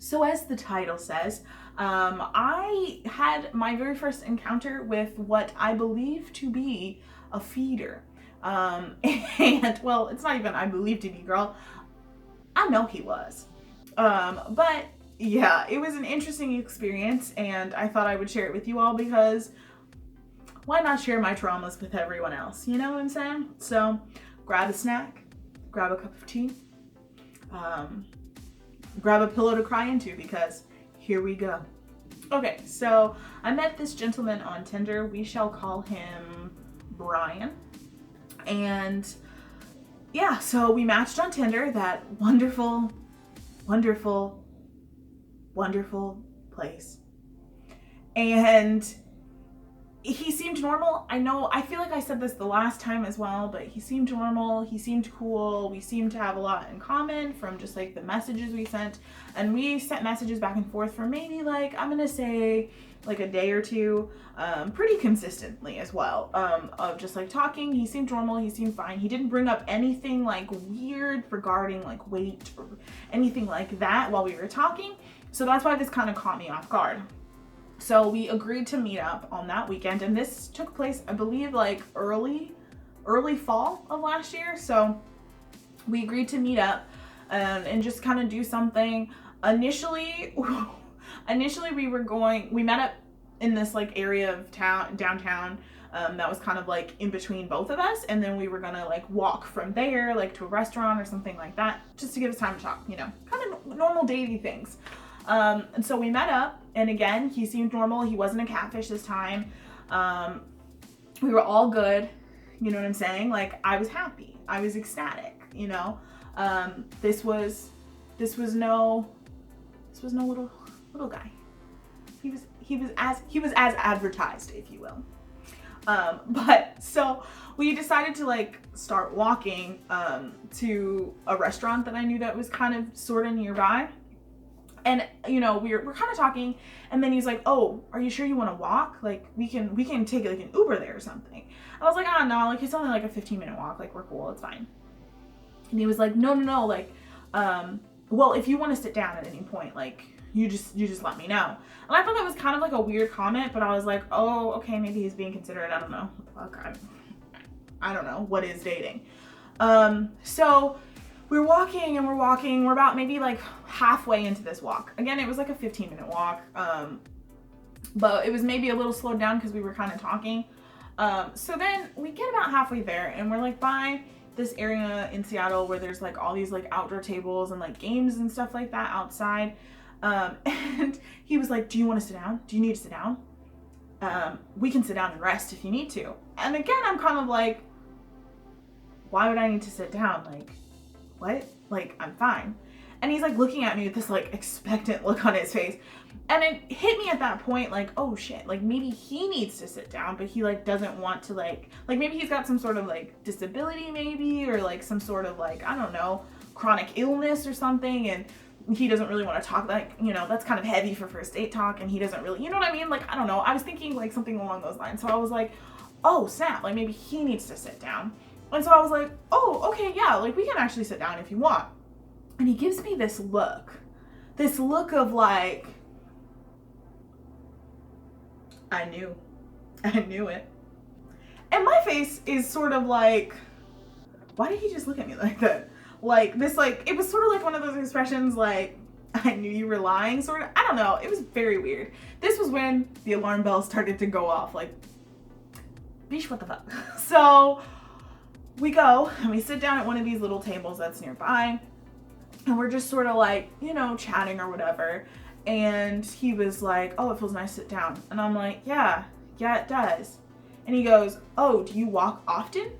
So as the title says, I had my very first encounter with what I believe to be a feeder. And well, it's not even I believe to be, girl. I know he was. But yeah, it was an interesting experience, and I thought I would share it with you all because why not share my traumas with everyone else? You know what I'm saying? So grab a snack, grab a cup of tea, grab a pillow to cry into because here we go. Okay, so I met this gentleman on Tinder. We shall call him Brian. And yeah, so we matched on Tinder, that wonderful, wonderful, wonderful place. And he seemed normal. I feel like I said this the last time as well, but he seemed normal. He seemed cool. We seemed to have a lot in common from just like the messages we sent. And we sent messages back and forth for maybe like, I'm gonna say like a day or two, pretty consistently as well, of just like talking. He seemed normal. He seemed fine. He didn't bring up anything like weird regarding like weight or anything like that while we were talking. So that's why this kind of caught me off guard. So we agreed to meet up on that weekend, and this took place, I believe, like early fall of last year. So we agreed to meet up and just kind of do something. Initially we met up in this like area of downtown, that was kind of like in between both of us, and then we were gonna like walk from there like to a restaurant or something like that, just to give us time to talk, you know, kind of normal datey things. And so we met up, and again, he seemed normal. He wasn't a catfish this time. We were all good. You know what I'm saying? Like, I was happy. I was ecstatic, you know? This was no little guy. He was as advertised, if you will. But so we decided to like start walking, to a restaurant that I knew that was kind of sort of nearby. And, you know, we're kind of talking, and then he's like, oh, are you sure you want to walk? Like, we can take like an Uber there or something. I was like, oh, no, like, it's only like a 15-minute walk. Like, we're cool. It's fine. And he was like, no, like, well, if you want to sit down at any point, like, you just let me know. And I thought that was kind of like a weird comment, but I was like, oh, okay, maybe he's being considerate. I don't know. I don't know. What is dating? So we're walking. We're about maybe like halfway into this walk. Again, it was like a 15-minute walk. But it was maybe a little slowed down because we were kind of talking. So then we get about halfway there, and we're like by this area in Seattle where there's like all these like outdoor tables and like games and stuff like that outside. And he was like, do you want to sit down? Do you need to sit down? We can sit down and rest if you need to. And again, I'm kind of like, why would I need to sit down? Like, what? Like, I'm fine. And he's like looking at me with this like expectant look on his face. And it hit me at that point, like, oh shit, like maybe he needs to sit down, but he like doesn't want to like maybe he's got some sort of like disability maybe, or like some sort of like, I don't know, chronic illness or something. And he doesn't really want to talk, like, you know, that's kind of heavy for first date talk. And he doesn't really, you know what I mean? Like, I don't know. I was thinking like something along those lines. So I was like, oh snap, like maybe he needs to sit down. And so I was like, oh, okay, yeah, like we can actually sit down if you want. And he gives me this look of like, I knew it. And my face is sort of like, why did he just look at me like that? Like this, like, it was sort of like one of those expressions like, I knew you were lying, sort of. I don't know. It was very weird. This was when the alarm bell started to go off, like, bish, what the fuck? So we go and we sit down at one of these little tables that's nearby, and we're just sort of like, you know, chatting or whatever. And he was like, oh, it feels nice to sit down. And I'm like, yeah, it does. And he goes, oh, do you walk often?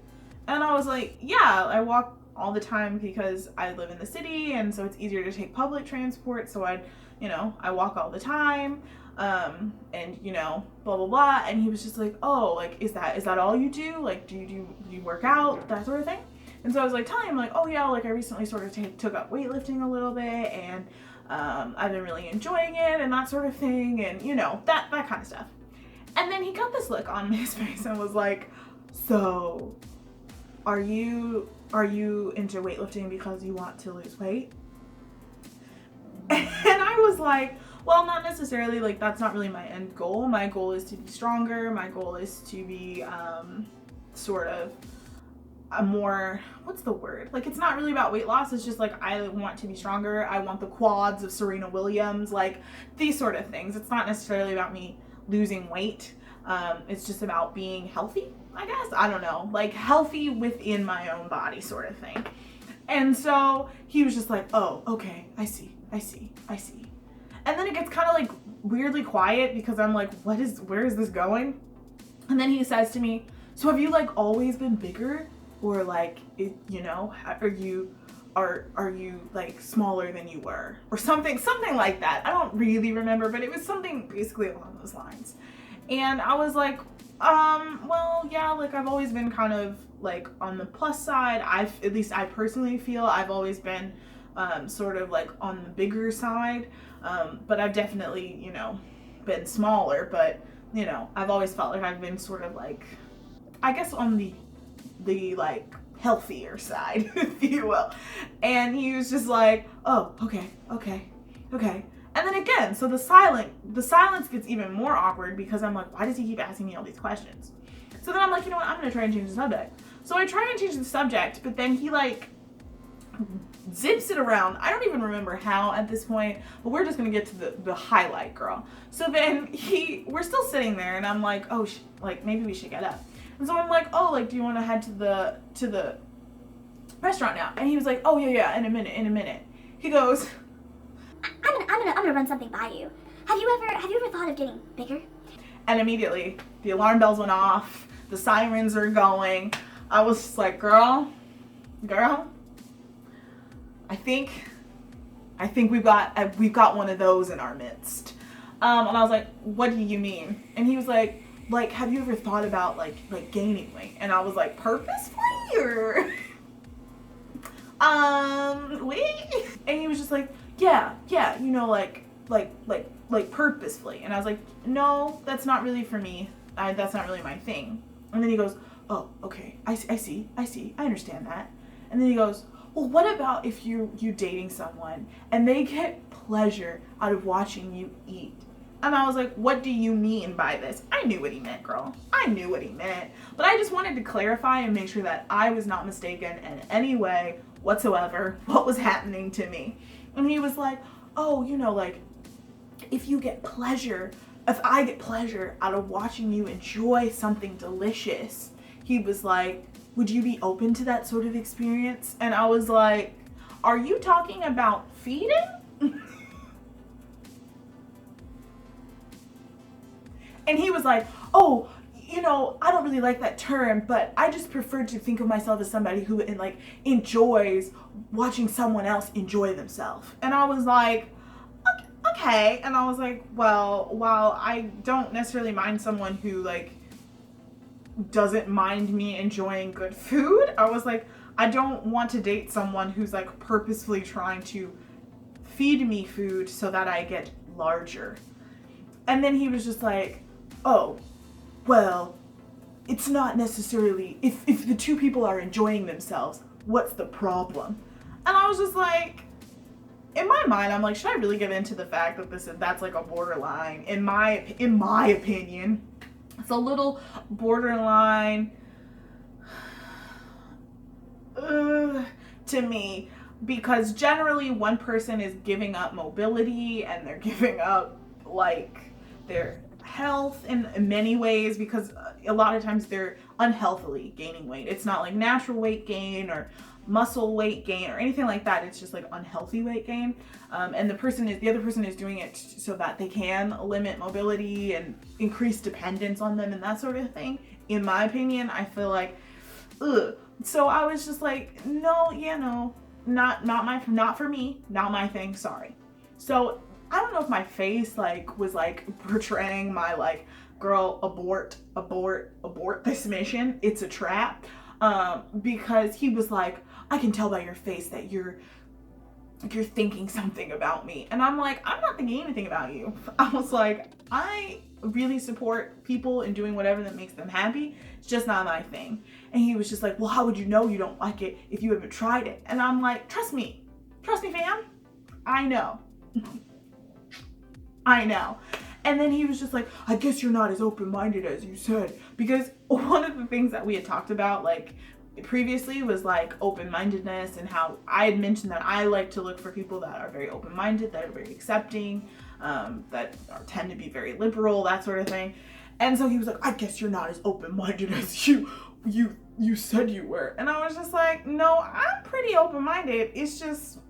And I was like, yeah, I walk all the time because I live in the city, and so it's easier to take public transport. So I walk all the time. And you know, blah, blah, blah. And he was just like, oh, like, is that all you do? Like, do you work out, that sort of thing? And so I was like telling him like, oh yeah, like I recently sort of took up weightlifting a little bit, and I've been really enjoying it and that sort of thing, and you know, that kind of stuff. And then he got this look on his face and was like, so are you into weightlifting because you want to lose weight? And I was like, well, not necessarily, like, that's not really my end goal. My goal is to be stronger. My goal is to be sort of a more, what's the word? Like, it's not really about weight loss. It's just like, I want to be stronger. I want the quads of Serena Williams, like these sort of things. It's not necessarily about me losing weight. It's just about being healthy, I guess. I don't know, like healthy within my own body sort of thing. And so he was just like, oh, okay, I see. And then it gets kind of like weirdly quiet because I'm like, where is this going? And then he says to me, so have you like always been bigger? Or like, you know, are you like smaller than you were? Or something like that. I don't really remember, but it was something basically along those lines. And I was like, well, yeah, like I've always been kind of like on the plus side. At least I personally feel I've always been sort of like on the bigger side. But I've definitely, you know, been smaller, but you know, I've always felt like I've been sort of like, I guess on the like healthier side, if you will. And he was just like, oh, okay. And then again, so the silence gets even more awkward because I'm like, why does he keep asking me all these questions? So then I'm like, you know what, I'm gonna try and change the subject. So I try and change the subject, but then he like zips it around. I don't even remember how at this point, but we're just gonna get to the highlight, girl. So then we're still sitting there and I'm like, oh, like maybe we should get up. And so I'm like, oh, like, do you want to head to the restaurant now? And he was like, oh yeah, in a minute. He goes, I'm gonna run something by you. Have you ever thought of getting bigger? And immediately the alarm bells went off, the sirens are going. I was just like, girl, I think we've got one of those in our midst. And I was like, what do you mean? And he was like, have you ever thought about like gaining weight? And I was like, purposefully or wait? And he was just like, yeah, you know, like purposefully. And I was like, no, that's not really for me. That's not really my thing. And then he goes, oh, okay, I see, I understand that. And then he goes, well, what about if you dating someone and they get pleasure out of watching you eat? And I was like, what do you mean by this? I knew what he meant, girl. I knew what he meant. But I just wanted to clarify and make sure that I was not mistaken in any way whatsoever what was happening to me. And he was like, oh, you know, like, if I get pleasure out of watching you enjoy something delicious, he was like, would you be open to that sort of experience? And I was like, are you talking about feeding? And he was like, oh, you know, I don't really like that term, but I just prefer to think of myself as somebody who like enjoys watching someone else enjoy themselves. And I was like, okay. And I was like, well, while I don't necessarily mind someone who like doesn't mind me enjoying good food, I was like, I don't want to date someone who's like purposefully trying to feed me food so that I get larger. And then he was just like, oh, well, it's not necessarily, if the two people are enjoying themselves, what's the problem? And I was just like, in my mind, I'm like, should I really get into the fact that that's like a borderline? In my opinion, it's a little borderline to me, because generally one person is giving up mobility and they're giving up like their health in many ways, because a lot of times they're unhealthily gaining weight. It's not like natural weight gain or muscle weight gain or anything like that. It's just like unhealthy weight gain. And the other person is doing it so that they can limit mobility and increase dependence on them and that sort of thing. In my opinion, I feel like, ugh. So I was just like, no, not for me, not my thing, sorry. So I don't know if my face like was like portraying my like, girl, abort this mission, it's a trap. Because he was like, I can tell by your face that you're thinking something about me. And I'm like, I'm not thinking anything about you. I was like, I really support people in doing whatever that makes them happy. It's just not my thing. And he was just like, well, how would you know you don't like it if you haven't tried it? And I'm like, trust me fam, I know. I know. And then he was just like, I guess you're not as open-minded as you said. Because one of the things that we had talked about, like, previously was, like, open-mindedness and how I had mentioned that I like to look for people that are very open-minded, that are very accepting, that tend to be very liberal, that sort of thing. And so he was like, I guess you're not as open-minded as you said you were. And I was just like, no, I'm pretty open-minded. It's just,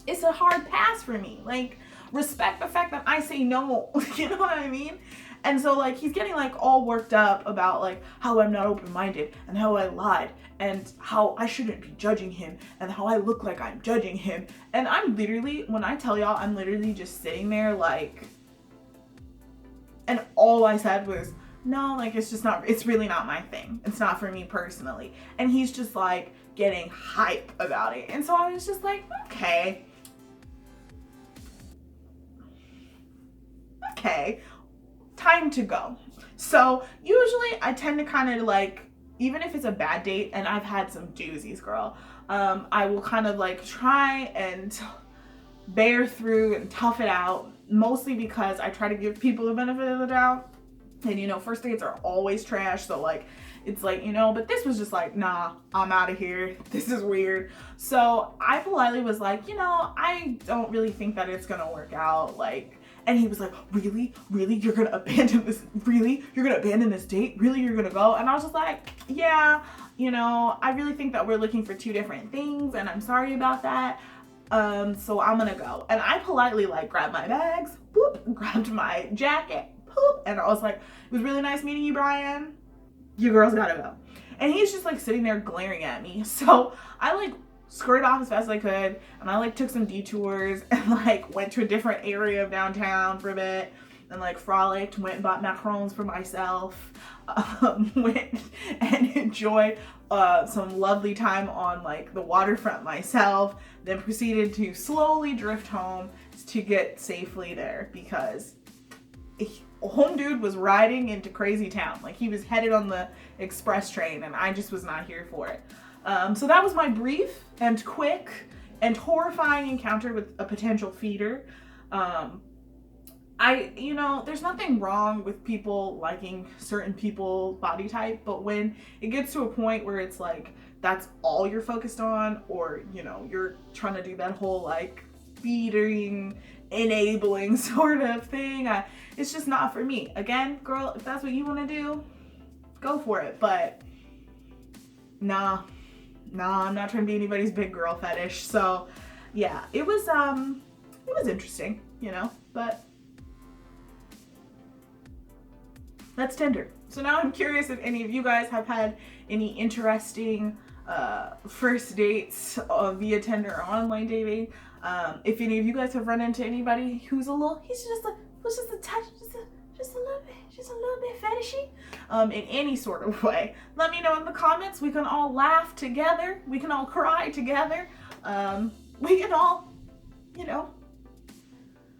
it's a hard pass for me. Like, respect the fact that I say no. You know what I mean? And so, like, he's getting, like, all worked up about, like, how I'm not open-minded and how I lied and how I shouldn't be judging him and how I look like I'm judging him. And I'm literally, when I tell y'all, I'm literally just sitting there, like, and all I said was, no, like, it's just not, it's really not my thing. It's not for me personally. And he's just, like, getting hype about it. And so I was just like, okay, time to go. So usually I tend to kind of, like, even if it's a bad date, and I've had some doozies, girl, I will kind of, like, try and bear through and tough it out, mostly because I try to give people the benefit of the doubt. And, you know, first dates are always trash, so, like, it's like, you know, but this was just like, nah, I'm out of here. This is weird. So I politely was like, you know, I don't really think that it's gonna work out, like. And he was like, really? You're gonna abandon this? Really? You're gonna abandon this date? Really? You're gonna go? And I was just like, yeah, you know, I really think that we're looking for two different things, and I'm sorry about that. So I'm gonna go. And I politely, like, grabbed my bags, boop, grabbed my jacket, poop, and I was like, it was really nice meeting you, Brian. You girls gotta go. And he's just, like, sitting there glaring at me. So I, like, skirted off as fast as I could, and I, like, took some detours and, like, went to a different area of downtown for a bit and, like, frolicked, went and bought macarons for myself, went and enjoyed some lovely time on, like, the waterfront myself, then proceeded to slowly drift home to get safely there because home dude was riding into crazy town. Like, he was headed on the express train, and I just was not here for it. So that was my brief and quick and horrifying encounter with a potential feeder. You know, there's nothing wrong with people liking certain people body type, but when it gets to a point where it's like, that's all you're focused on, or, you know, you're trying to do that whole, like, feeding, enabling sort of thing, it's just not for me. Again, girl, if that's what you want to do, go for it. But nah, I'm not trying to be anybody's big girl fetish. So yeah, it was interesting, you know, but that's Tinder. So now I'm curious if any of you guys have had any interesting first dates via Tinder or online dating. If any of you guys have run into anybody who's a little, was just a touch, just a little bit fetishy, in any sort of way. Let me know in the comments. We can all laugh together. We can all cry together. We can all, you know,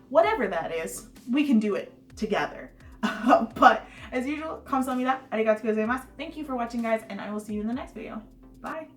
whatever that is, we can do it together. But as usual, kamsahamnida, arigatou gozaimasu. Thank you for watching, guys, and I will see you in the next video. Bye.